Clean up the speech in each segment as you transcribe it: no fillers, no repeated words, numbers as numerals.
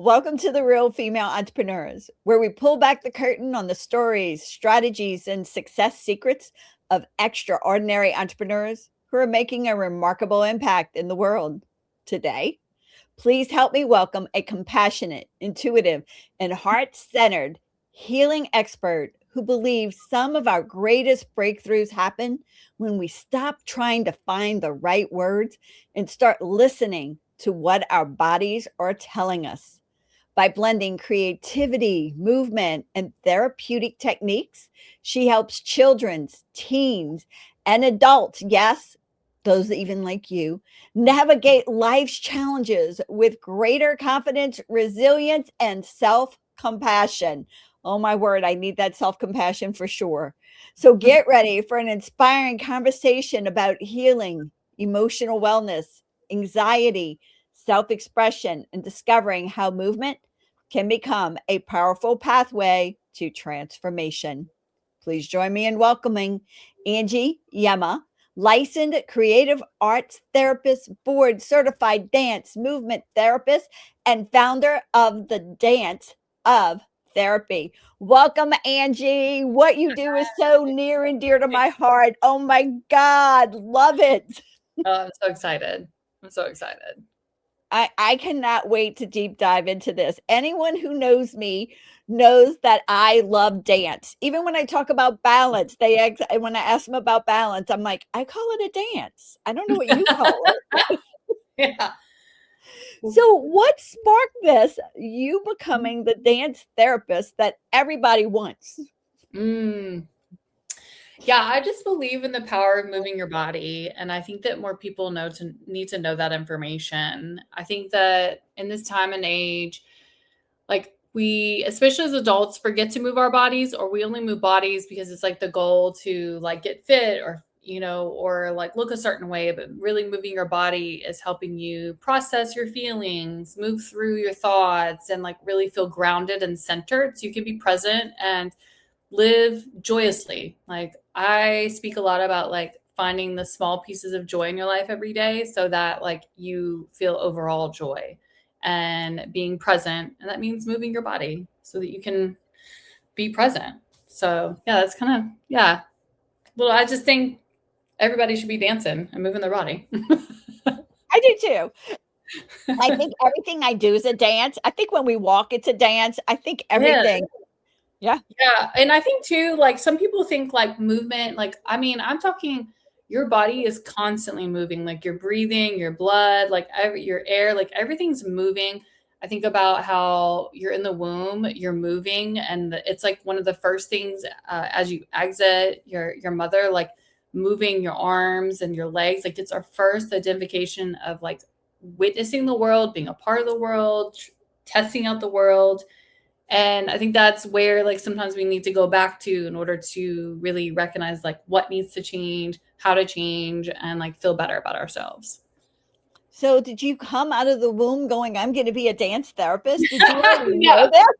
Welcome to the Real Female Entrepreneurs, where we pull back the curtain on the stories, strategies, and success secrets of extraordinary entrepreneurs who are making a remarkable impact in the world. Today, please help me welcome a compassionate, intuitive, and heart centered healing expert who believes some of our greatest breakthroughs happen when we stop trying to find the right words and start listening to what our bodies are telling us. By blending creativity, movement, and therapeutic techniques, she helps children, teens, and adults, yes, those even like you, navigate life's challenges with greater confidence, resilience, and self compassion. Oh, my word, I need that self compassion for sure. So get ready for an inspiring conversation about healing, emotional wellness, anxiety, self expression, and discovering how movement can become a powerful pathway to transformation. Please join me in welcoming Angie Yemma, licensed creative arts therapist, board certified dance movement therapist, and founder of the Dance of Therapy. Welcome, Angie. What you do is so near and dear to my heart. Oh my God, love it. Oh, I'm so excited. I'm so excited. I cannot wait to deep dive into this. Anyone who knows me knows that I love dance. Even when I talk about balance, when I ask them about balance, I'm like, I call it a dance. I don't know what you call it. Yeah. So, what sparked this? You becoming the dance therapist that everybody wants. Mm. Yeah, I just believe in the power of moving your body, and I think that more people need to know that information. I think that in this time and age, like we, especially as adults, forget to move our bodies, or we only move bodies because it's like the goal to like get fit or or like look a certain way, but really moving your body is helping you process your feelings, move through your thoughts, and like really feel grounded and centered so you can be present and live joyously. Like I speak a lot about like finding the small pieces of joy in your life every day so that like you feel overall joy and being present. And that means moving your body so that you can be present. So yeah, that's kind of, yeah. Well, I just think everybody should be dancing and moving their body. I do too. I think everything I do is a dance. I think when we walk, it's a dance. I think Yeah. everything. Yeah. Yeah, and I think too, like some people think like movement, like I mean, I'm talking your body is constantly moving, like you're breathing, your blood, like your air, like everything's moving. I think about how you're in the womb, you're moving, and it's like one of the first things as you exit your mother, like moving your arms and your legs, like it's our first identification of like witnessing the world, being a part of the world, testing out the world. And I think that's where like sometimes we need to go back to in order to really recognize like what needs to change, how to change, and like feel better about ourselves. So did you come out of the womb going, I'm going to be a dance therapist? Did you already No, know that?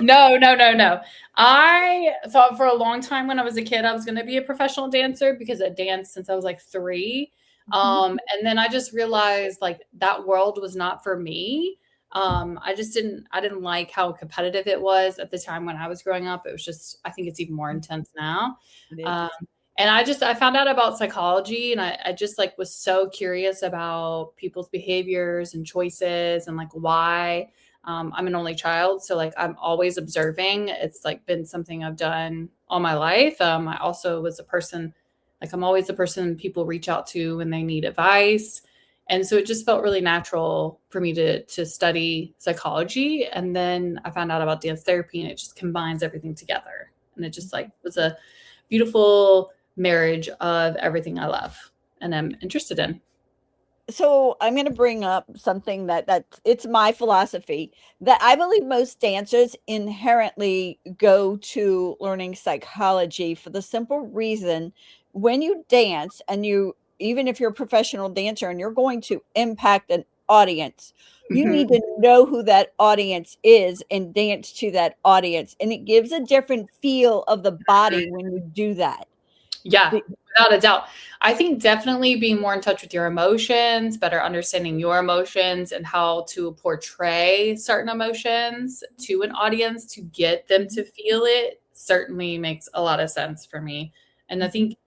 no. I thought for a long time when I was a kid I was going to be a professional dancer because I danced since I was like 3. Mhm. And then I just realized like that world was not for me. I didn't like how competitive it was at the time when I was growing up. It was just, I think it's even more intense now. It is. Um, and I found out about psychology, and I just like was so curious about people's behaviors and choices and like why. I'm an only child, so like I'm always observing. It's like been something I've done all my life. I also was a person, like I'm always the person people reach out to when they need advice. And so it just felt really natural for me to study psychology. And then I found out about dance therapy, and it just combines everything together. And it just like was a beautiful marriage of everything I love and I'm interested in. So I'm going to bring up something that it's my philosophy that I believe most dancers inherently go to learning psychology for the simple reason when you dance and you even if you're a professional dancer and you're going to impact an audience, you need Mhm. to know who that audience is and dance to that audience, and it gives a different feel of the body when you do that. Yeah, The- without a doubt. I think definitely being more in touch with your emotions, better understanding your emotions and how to portray certain emotions to an audience to get them to Mhm, feel it certainly makes a lot of sense for me. And I mhm. think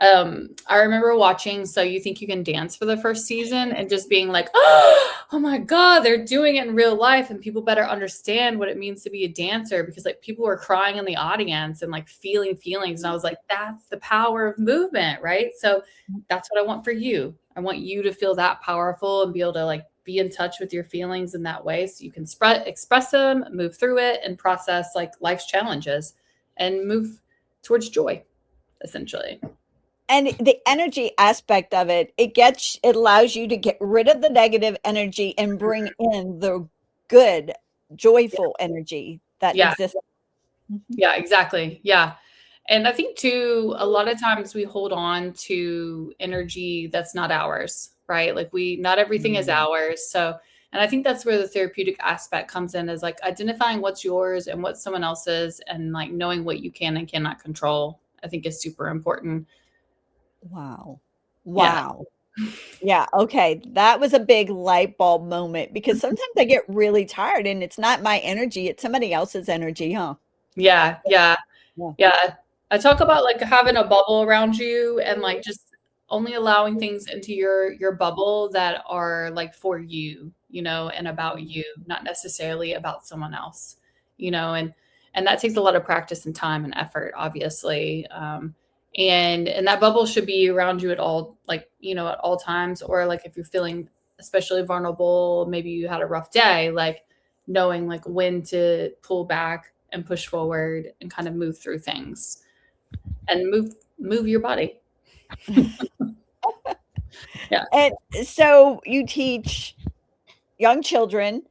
I remember watching So You Think You Can Dance for the first season and just being like, oh my God, they're doing it in real life. And people better understand what it means to be a dancer because like people were crying in the audience and like feeling feelings. And I was like, that's the power of movement, right? So that's what I want for you. I want you to feel that powerful and be able to like be in touch with your feelings in that way so you can express them, move through it, and process like life's challenges and move towards joy, essentially. And the energy aspect of it, it allows you to get rid of the negative energy and bring in the good, joyful energy that Yeah. exists. Mhm. Yeah, exactly. Yeah. And I think too, a lot of times we hold on to energy that's not ours, right? Like not everything is Mm. ours. So, and I think that's where the therapeutic aspect comes in is like identifying what's yours and what's someone else's and like knowing what you can and cannot control, I think is super important. Wow. Yeah. Wow. Yeah, okay, that was a big light bulb moment because sometimes I get really tired and it's not my energy, it's somebody else's energy, huh? Yeah. Yeah. Yeah. Yeah. I talk about like having a bubble around you and like just only allowing things into your bubble that are like for you, and about you, not necessarily about someone else, and that takes a lot of practice and time and effort, obviously. And that bubble should be around you at all, like, at all times, or like if you're feeling especially vulnerable, maybe you had a rough day, like knowing like when to pull back and push forward and kind of move through things and move your body. Yeah. And so you teach young children,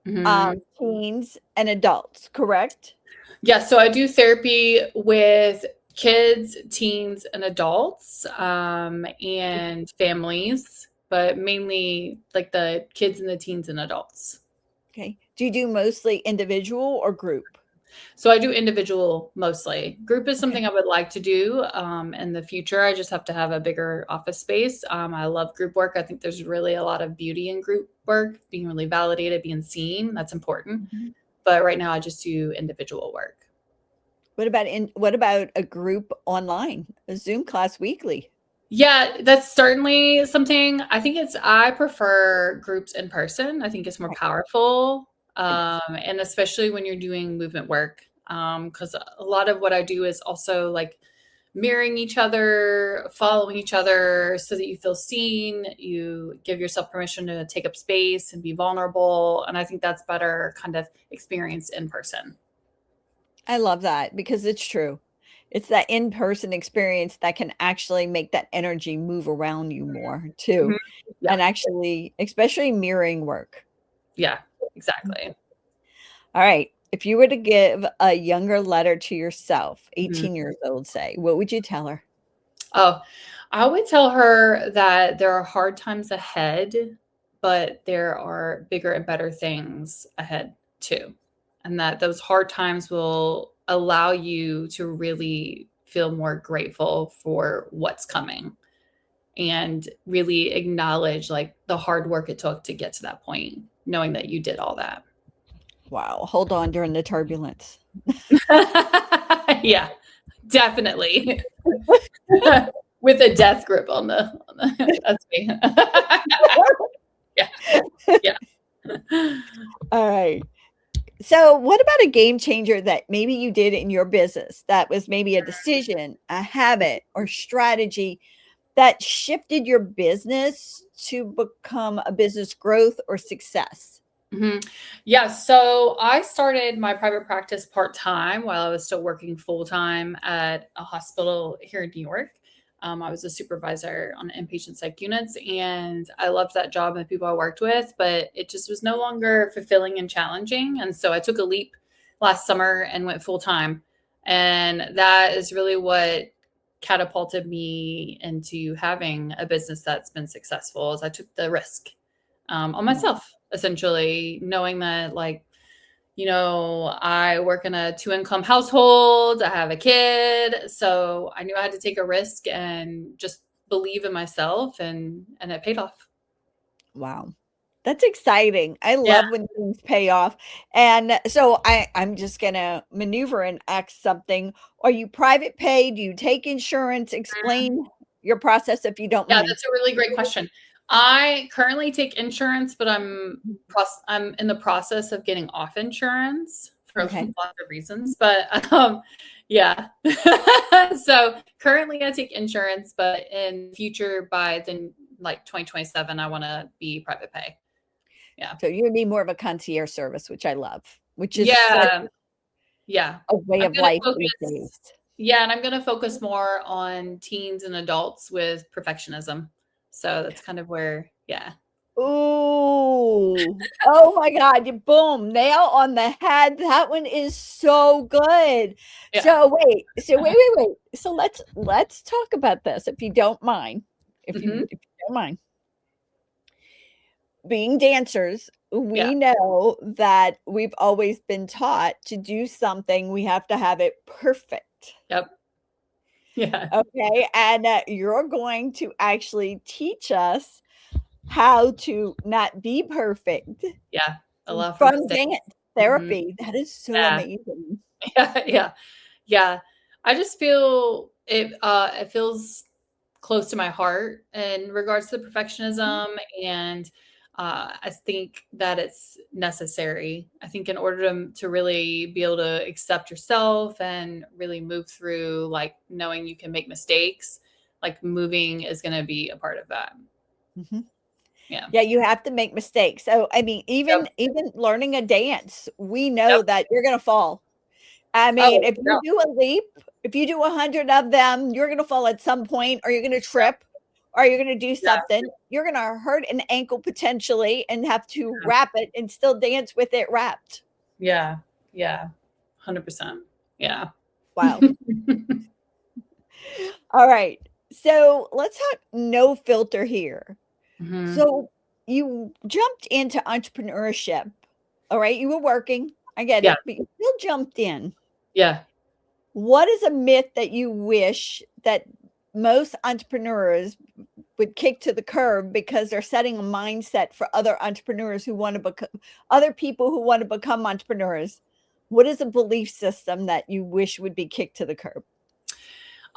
Mhm. teens, and adults, correct? Yeah, so I do therapy with kids, teens, and adults, and families, but mainly like the kids and the teens and adults. Okay. Do you do mostly individual or group? So I do individual mostly. Group is Okay. something I would like to do in the future. I just have to have a bigger office space. I love group work. I think there's really a lot of beauty in group work, being really validated, being seen. That's important. Mhm. But right now, I just do individual work. What about a group online, a Zoom class weekly? Yeah, that's certainly something. I prefer groups in person. I think it's more Right. powerful. It is. And especially when you're doing movement work. Because a lot of what I do is also like mirroring each other, following each other so that you feel seen. You give yourself permission to take up space and be vulnerable. And I think that's better kind of experience in person. I love that because it's true. It's that in-person experience that can actually make that energy move around you more too, Mhm. Yeah. and actually especially mirroring work. Yeah. Exactly. Alright, if you were to give a younger letter to yourself, Mhm. 18 years old, say, what would you tell her? Oh, I would tell her that there are hard times ahead, but there are bigger and better things ahead too. And that those hard times will allow you to really feel more grateful for what's coming and really acknowledge like the hard work it took to get to that point, knowing that you did all that. Wow, hold on during the turbulence. Yeah, definitely. With a death grip on the that's me. Yeah. Yeah. Alright. So, what about a game changer that maybe you did in your business that was maybe a decision, a habit, or strategy that shifted your business to become a business growth or success? Mhm. Yeah, so I started my private practice part-time while I was still working full-time at a hospital here in New York. I was a supervisor on inpatient psych units, and I loved that job and the people I worked with, but it just was no longer fulfilling and challenging, and so I took a leap last summer and went full-time, and that is really what catapulted me into having a business that's been successful, as I took the risk on Wow. myself, essentially, knowing that like I work in a two-income household. I have a kid. So I knew I had to take a risk and just believe in myself, and it paid off. Wow. That's exciting. I Yeah. love when things pay off. And so I'm just gonna maneuver and ask something. Are you private pay? Do you take insurance? Explain your process if you don't Yeah, mind. that's a really great question. I currently take insurance, but I'm in the process of getting off insurance for lots Okay. of reasons. But yeah. So currently I take insurance, but in future by the like 2027, I want to be private pay. Yeah. So you're gonna be more of a concierge service, which I love, which is such Yeah. Yeah. a way I'm of gonna life these focus days. Yeah, and I'm gonna focus more on teens and adults with perfectionism. So that's kind of where, yeah. Ooh. Oh my god, you boom, nail on the head. That one is so good. Yeah. So wait. So let's talk about this if you don't mind. Mhm. If you don't mind. Being dancers, Yeah. we know that we've always been taught to do something, we have to have it perfect. Yep. Yeah. Okay, and, you're going to actually teach us how to not be perfect Yeah. Allow for from mistakes. dance Mhm. therapy. That is so Yeah. amazing. Yeah, yeah. Yeah. I just feel it feels close to my heart in regards to Mhm, perfectionism, and I think that it's necessary. I think in order to really be able to accept yourself and really move through like knowing you can make mistakes, like moving is going to be a part of that. mhm. Yeah. Yeah, you have to make mistakes. So, I mean, Yep. even learning a dance, we know Yep. that you're gonna fall. I mean, Oh, if yeah. you do a leap, if you do 100 of them, you're gonna fall at some point, or you're gonna Yep. trip, or you're gonna do Yeah. something. You're gonna hurt an ankle potentially and have to wrap it and still dance with it wrapped. Yeah. Yeah. 100%. Yeah. Wow. All right. So let's talk no filter here. Mhm. So you jumped into entrepreneurship. All right. You were working. I get Yeah. it, but you still jumped in. Yeah. What is a myth that you wish that most entrepreneurs would kick to the curb because they're setting a mindset for other entrepreneurs who want to become other people who want to become entrepreneurs? What is a belief system that you wish would be kicked to the curb?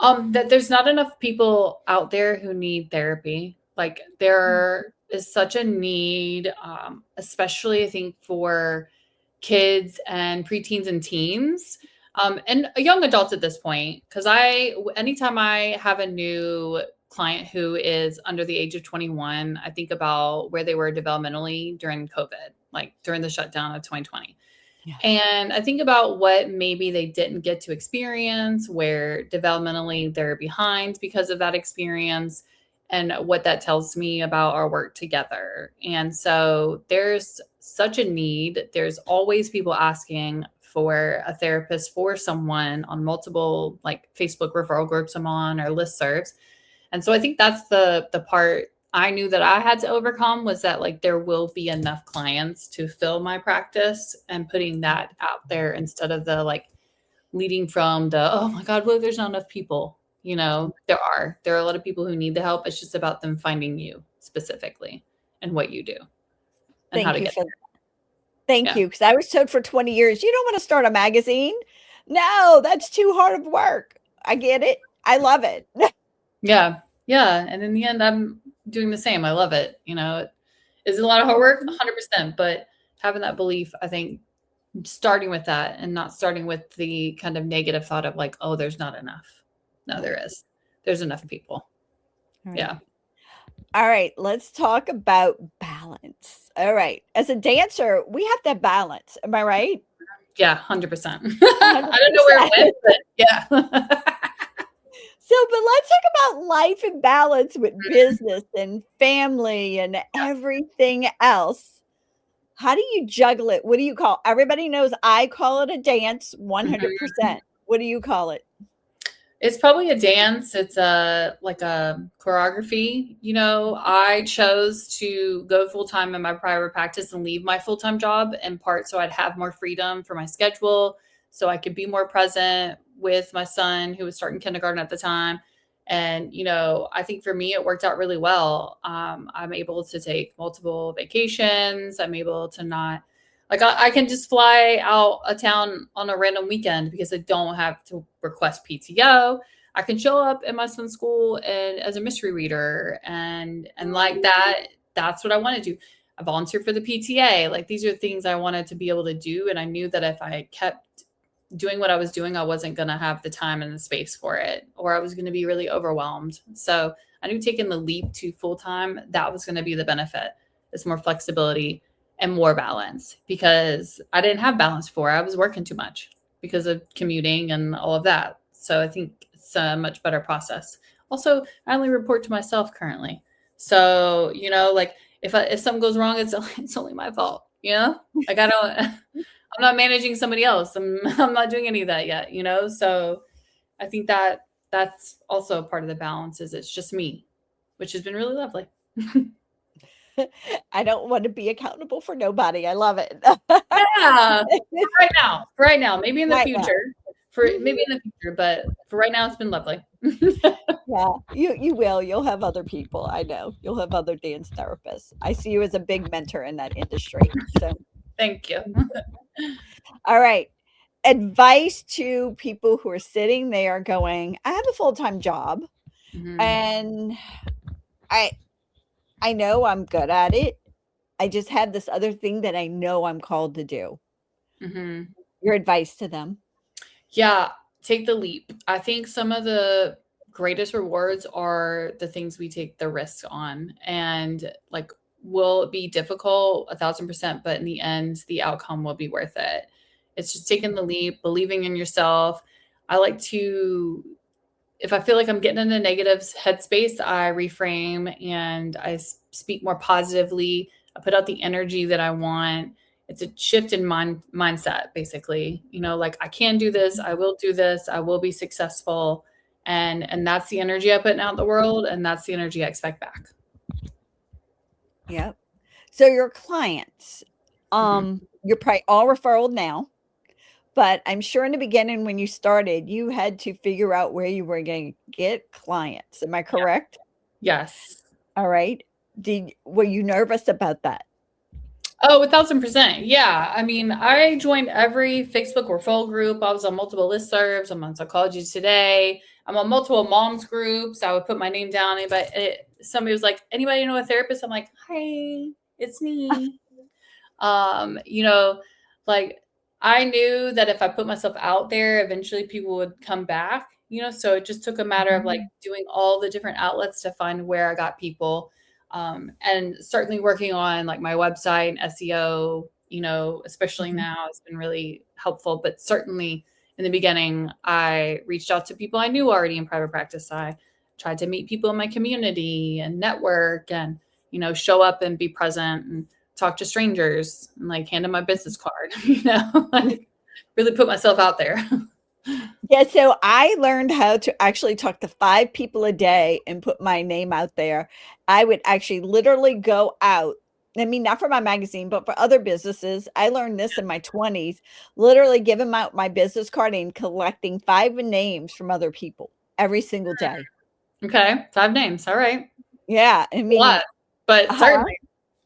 That there's not enough people out there who need therapy. Like there is such a need, especially I think for kids and preteens and teens, and young adults at this point. Because anytime I have a new client who is under the age of 21, I think about where they were developmentally during COVID, like during the shutdown of 2020. Yeah. And I think about what maybe they didn't get to experience, where developmentally they're behind because of that experience, and what that tells me about our work together. And so there's such a need. There's always people asking for a therapist for someone on multiple like Facebook referral groups I'm on or listservs. And so I think that's the part I knew that I had to overcome, was that like there will be enough clients to fill my practice, and putting that out there instead of the like leading from the, oh my God, well, there's not enough people. There are a lot of people who need the help. It's just about them finding you specifically and what you do and how Thank to you get for there. Thank Yeah. you, because I was told for 20 years, "You don't wanna start a magazine." No, that's too hard of work. I get it. I love it. Yeah. Yeah. And in the end, I'm doing the same. I love it. Is it a lot of hard work? 100%. But having that belief, I think, starting with that and not starting with the kind of negative thought of like, oh, there's not enough. No, there Right. is. There's enough people. Alright. Yeah. Alright, let's talk about balance. Alright. As a dancer, we have to have balance. Am I right? Yeah. 100%. I don't know where it 100%. went, but yeah. So, but let's talk about life and balance with business and family and everything else. How do you juggle it? What do you call everybody knows I call it a dance Mhm. 100%. What do you call it? It's probably a dance. It's a like a choreography. I chose to go full time in my private practice and leave my full time job in part so I'd have more freedom for my schedule, so I could be more present with my son who was starting kindergarten at the time. And I think for me it worked out really well. I'm able to take multiple vacations. I'm able to not like I can just fly out of town on a random weekend because I don't have to request PTO. I can show up at my son's school and as a mystery reader and like that. That's what I want to do. I volunteer for the PTA. Like these are things I wanted to be able to do, and I knew that if I kept doing what I was doing, I wasn't going to have the time and the space for it, or I was going to be really overwhelmed. So I knew taking the leap to full time, that was going to be the benefit. It's more flexibility and more balance because I didn't have balance before. I was working too much because of commuting and all of that. So I think it's a much better process. Also, I only report to myself currently. So, like if something goes wrong, it's only my fault, Like I don't I'm not managing somebody else. I'm not doing any of that yet, So I think that that's also a part of the balance is it's just me, which has been really lovely. I don't want to be accountable for nobody. I love it. Yeah, for right now, maybe in the Right now. future, but for right now, it's been lovely. Yeah, you will. You'll have other people. I know. You'll have other dance therapists. I see you as a big mentor in that industry. So, Thank you. all right. Advice to people who are sitting there going, I have a full-time job Mhm, and I I know I'm good at it. I just have this other thing that I know I'm called to do. mhm. Your advice to them? Yeah, take the leap. I think some of the greatest rewards are the things we take the risk on, and, like, will it be difficult? 1,000%, but in the end, the outcome will be worth it. It's just taking the leap, believing in yourself. I like to if I feel like I'm getting in a negative headspace, I reframe and I speak more positively. I put out the energy that I want. It's a shift in mindset, basically. Like I can do this. I will do this. I will be successful, and that's the energy I put out in the world, and that's the energy I expect back. Yep. So your clients, Mhm. you're probably all referral now, but I'm sure in the beginning when you started, you had to figure out where you were going to get clients. Am I Yeah. correct? Yes. All right. Were you nervous about that? Oh, 1,000%. Yeah. I mean, I joined every Facebook referral group. I was on multiple listservs. I'm on Psychology Today. I'm on multiple moms groups. I would put my name down. Somebody was like, anybody know a therapist? I'm like, hi, it's me. You know, like I knew that if I put myself out there, eventually people would come back, so it just took a matter of like Mhm. doing all the different outlets to find where I got people. And certainly working on like my website and SEO, especially Mhm. now it's been really helpful. But certainly in the beginning, I reached out to people I knew already in private practice. I tried to meet people in my community and network and, show up and be present and talk to strangers and like hand them my business card, like really put myself out there. Yeah, so I learned how to actually talk to 5 people a day and put my name out there. I would actually literally go out, I mean, not for my magazine, but for other businesses. I learned this in my 20s, literally giving out my business card and collecting 5 names from other people every single day. Okay, 5 names. All right. Yeah, I A lot, mean, but huh? certainly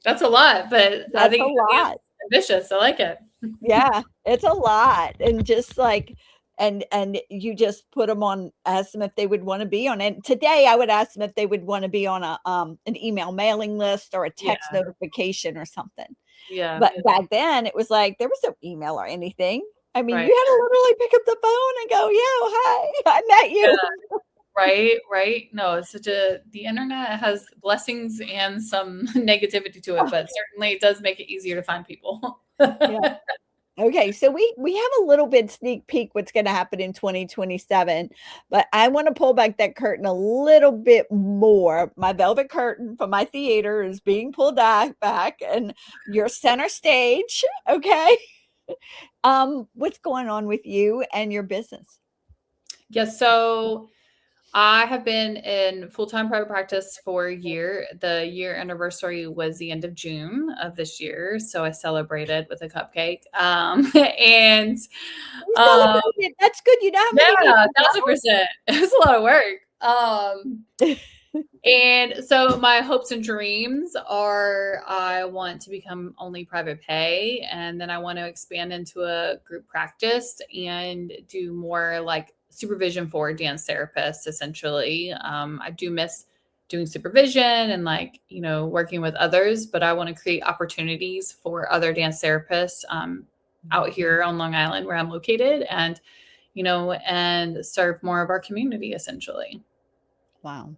that's a lot, but That's a lot. it's ambitious. I like it. Yeah, it's a lot, and just like and you just put them on ask them if they would wanna be on it. Today, I would ask them if they would wanna be on an email mailing list or a Yeah, text notification or something. yeah, But back then, it was like, there was no email or anything. I mean, right. you had to literally pick up the phone and go, "Yo, hi, I met Yeah, you." right, right. No, the internet has blessings and some negativity to it, but certainly it does make it easier to find people. Yeah. Okay, so we have a little bit sneak peek what's gonna happen in 2027, but I wanna pull back that curtain a little bit more. My velvet curtain for my theater is being pulled back, and you're center stage, okay? What's going on with you and your business? Yeah, so I have been in full-time private practice for a year. The year anniversary was the end of June of this year, so I celebrated with a cupcake. And You um, celebrated. That's good. You know how many yeah, people 1000%. It was a lot of work. know? And so my hopes and dreams are I want to become only private pay, and then I want to expand into a group practice and do more like supervision for dance therapists, essentially. I do miss doing supervision and like, working with others, but I want to create opportunities for other dance therapists out here on Long Island where I'm located and serve more of our community essentially. Wow.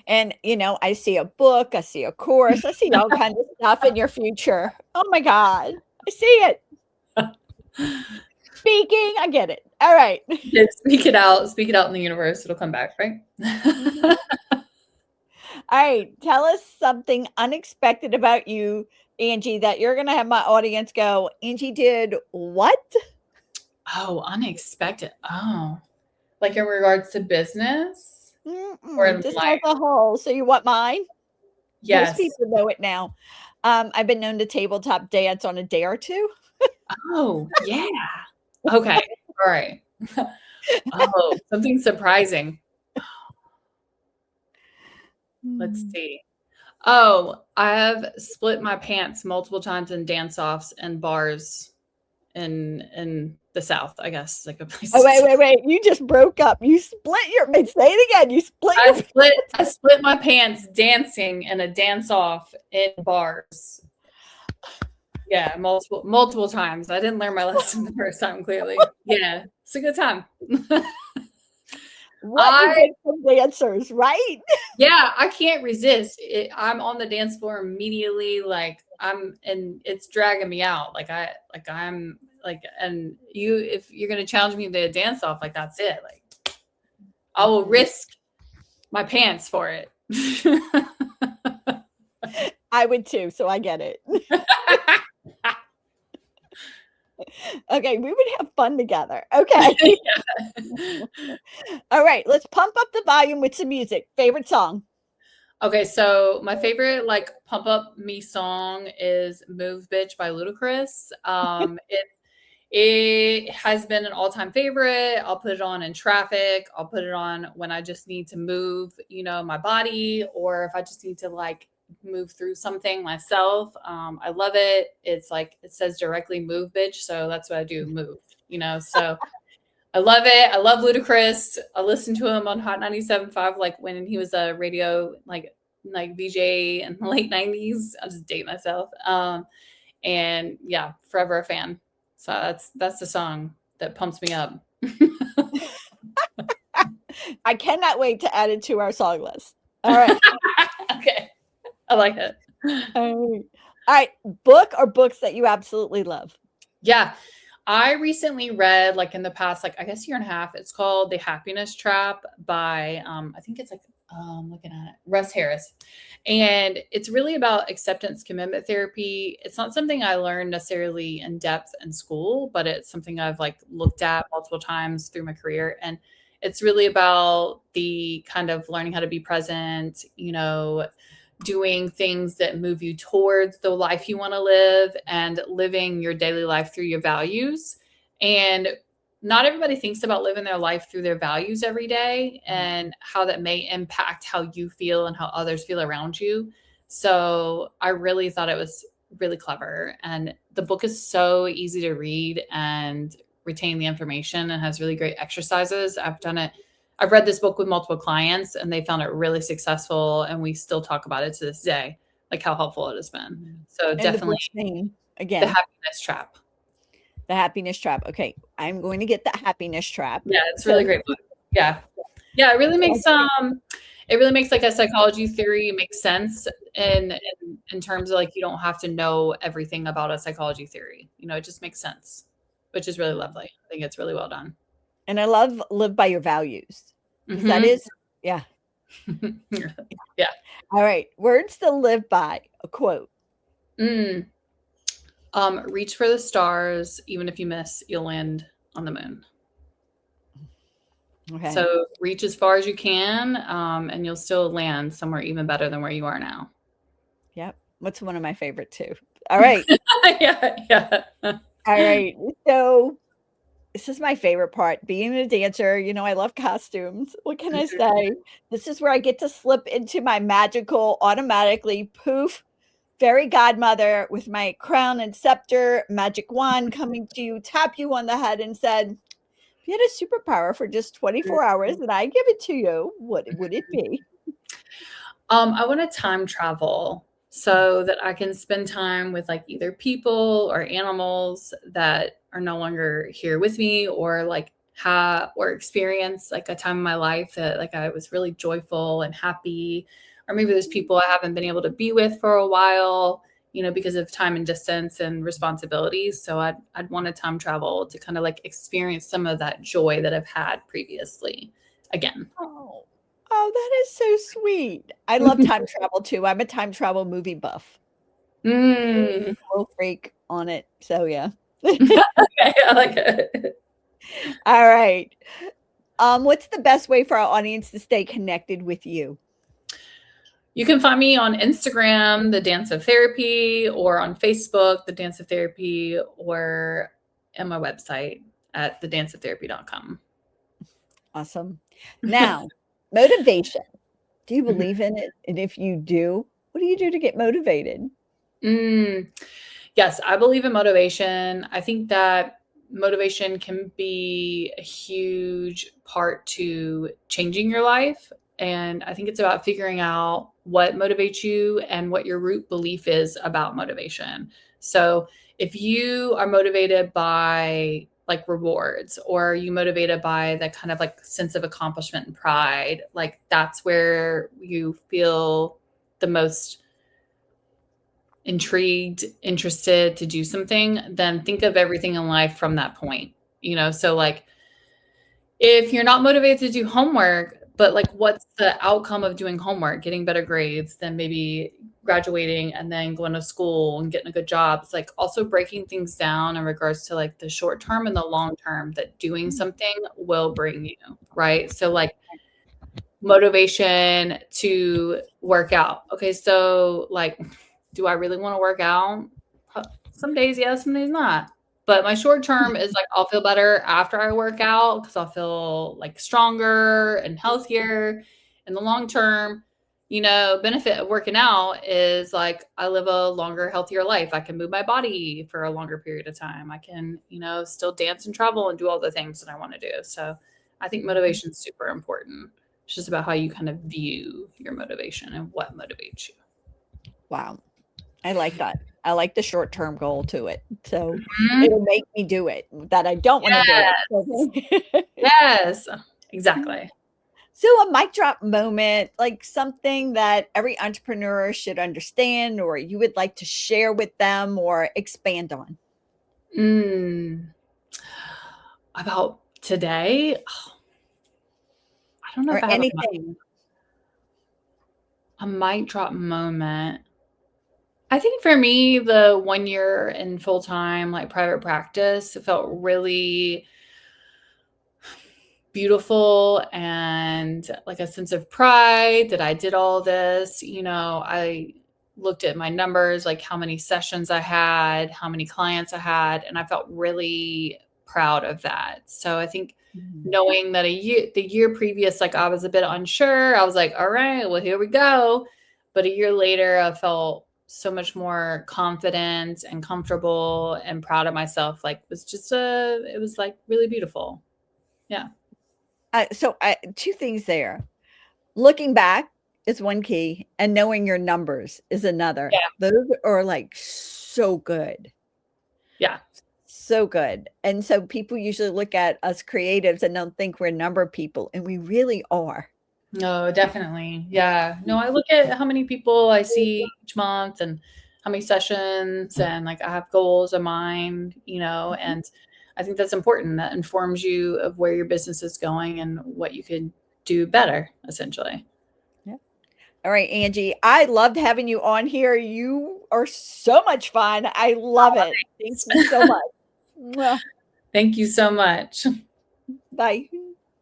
And, I see a book, I see a course, I see all kinds of stuff in your future. Oh my god. I see it. Speaking, I get it. All right. Yeah, speak it out in the universe, it'll come back, right? Mhm. All right, tell us something unexpected about you, Angie, that you're gonna have my audience go, "Angie did what?" Oh, unexpected. Oh, like in regards to business or Mm-mm, in just as life? a whole. So you want mine? Most Yes. people know it now. I've been known to tabletop dance on a day or 2. Oh, yeah. Okay. All right. Oh, something surprising. Let's Mm. see. Oh, I have split my pants multiple times in dance-offs and bars in the South, I guess, like a place Oh, to wait, say. wait, wait, you just broke up. You split your wait, say it again. You split I your split I split my pants dancing in a dance-off in bars. Yeah, multiple times. I didn't learn my lesson the first time, clearly. Yeah, it's a good time. what you I get from dancers, right? Yeah, I can't resist. I'm on the dance floor immediately, like, and it's dragging me out. I'm like, and if you're gonna challenge me to a dance off, like, that's it. Like, I will Mhm. risk my pants for it. I would too, so I get it. Okay, we would have fun together. Okay. All right, let's pump up the volume with some music. Favorite song? Okay, so my favorite like pump up me song is "Move Bitch" by Ludacris. It has been an all-time favorite. I'll put it on in traffic. I'll put it on when I just need to move, my body, or if I just need to like move through something myself. I love it. It's like it says directly "move, bitch," so that's what I do, move. So I love it. I love Ludacris. I listened to him on Hot 97.5, like when he was a radio like VJ in the late 90s. I'll just date myself. And yeah, forever a fan. So that's the song that pumps me up. I cannot wait to add it to our song list. All right. Okay. I like it. All right, book or books that you absolutely love? Yeah. I recently read like in the past, like I guess year and a half, it's called The Happiness Trap by I think it's like looking at it, Russ Harris. And it's really about acceptance commitment therapy. It's not something I learned necessarily in depth in school, but it's something I've like looked at multiple times through my career. And it's really about the kind of learning how to be present, doing things that move you towards the life you want to live and living your daily life through your values. And not everybody thinks about living their life through their values every day and how that may impact how you feel and how others feel around you. So I really thought it was really clever. And the book is so easy to read and retain the information and has really great exercises. I've read this book with multiple clients and they found it really successful. And we still talk about it to this day, like how helpful it has been. Mhm. So And the definitely book's name The again? Happiness Trap. The Happiness Trap. Okay, I'm going to get The Happiness Trap. Yeah, it's a So really great book. Yeah. Yeah, it really makes like a psychology theory make sense in terms of like you don't have to know everything about a psychology theory. It just makes sense, which is really lovely. I think it's really well done. and I love live by your values because that Mhm. is yeah. Yeah. All right, words to live by, a quote. Mm. Reach for the stars, even if you miss, you'll land on the moon. Okay. So reach as far as you can, and you'll still land somewhere even better than where you are now. Yep. What's one of my favorite too. All right. Yeah, yeah. All right. So this is my favorite part, being a dancer. I love costumes. What can I say? This is where I get to slip into my magical, automatically poof, fairy godmother with my crown and scepter, magic wand coming to you, tap you on the head, and said, if you had a superpower for just 24 hours and I give it to you, what would it be? I want to time travel so that I can spend time with like either people or animals that are no longer here with me, or like have or experience like a time in my life that like I was really joyful and happy. Or maybe there's people I haven't been able to be with for a while, because of time and distance and responsibilities. So I'd want to time travel to kind of like experience some of that joy that I've had previously again. Oh. Oh, that is so sweet. I love time travel too. I'm a time travel movie buff. Mm. Little freak on it. So yeah. Okay, I like it. All right. What's the best way for our audience to stay connected with you? You can find me on Instagram, The Dance of Therapy, or on Facebook, The Dance of Therapy, or on my website at thedanceoftherapy.com. Awesome. Now, motivation. Do you Mhm. believe in it? And if you do, what do you do to get motivated? Mm. Yes, I believe in motivation. I think that motivation can be a huge part to changing your life. And I think it's about figuring out what motivates you and what your root belief is about motivation. So if you are motivated by like rewards, or are you motivated by that kind of like sense of accomplishment and pride, like that's where you feel the most intrigued, interested to do something, then think of everything in life from that point. So like if you're not motivated to do homework, but like what's the outcome of doing homework? Getting better grades, then maybe graduating and then going to school and getting a good job. It's like also breaking things down in regards to like the short term and the long term that doing something will bring you, right? So like motivation to work out. Okay, so like, do I really want to work out? Some days yes, some days not. But my short term is like I'll feel better after I work out because I'll feel like stronger and healthier. In the long term, benefit of working out is like I live a longer, healthier life. I can move my body for a longer period of time. I can, still dance and travel and do all the things that I want to do. So I think motivation is super important. It's just about how you kind of view your motivation and what motivates you. Wow. I like that. I like the short-term goal to it. So Mhm. it'll make me do it that I don't want to do Yeah. it. Yes, exactly. So a mic drop moment, like something that every entrepreneur should understand or you would like to share with them or expand on, Mm. About today, I don't know or if I have anything. a mic drop moment. I think for me, the 1 year in full-time, like, private practice, it felt really beautiful and like a sense of pride that I did all this. I looked at my numbers, like how many sessions I had, how many clients I had, and I felt really proud of that. So I think Mhm. knowing that the year previous, like I was a bit unsure, I was like, all right, well, here we go. But a year later, I felt so much more confident and comfortable and proud of myself. Like it was like really beautiful. Yeah. Two things there. Looking back is one key, and knowing your numbers is another. Yeah. Those are like so good. Yeah. So good. And so people usually look at us creatives and don't think we're number people, and we really are. No, definitely. Yeah. No, I look at how many people I see each month and how many sessions, and like I have goals in mind, Mhm. and I think that's important. That informs you of where your business is going and what you could do better, essentially. Yeah. All right, Angie, I loved having you on here. You are so much fun. I love it. Thank you so much. Mwah. Thank you so much. Bye.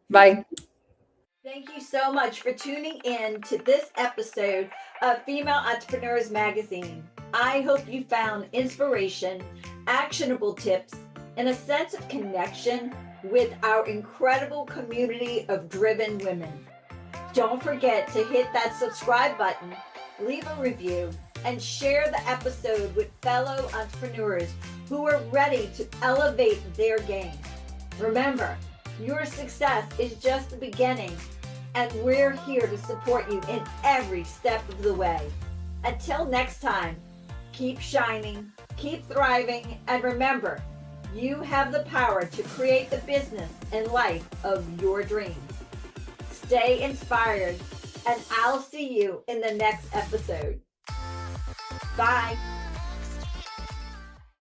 Bye. Thank you so much for tuning in to this episode of Female Entrepreneurs Magazine. I hope you found inspiration, actionable tips, and a sense of connection with our incredible community of driven women. Don't forget to hit that subscribe button, leave a review, and share the episode with fellow entrepreneurs who are ready to elevate their game. Remember, your success is just the beginning, and we're here to support you in every step of the way. Until next time, keep shining, keep thriving, and remember, you have the power to create the business and life of your dreams. Stay inspired, and I'll see you in the next episode. Bye.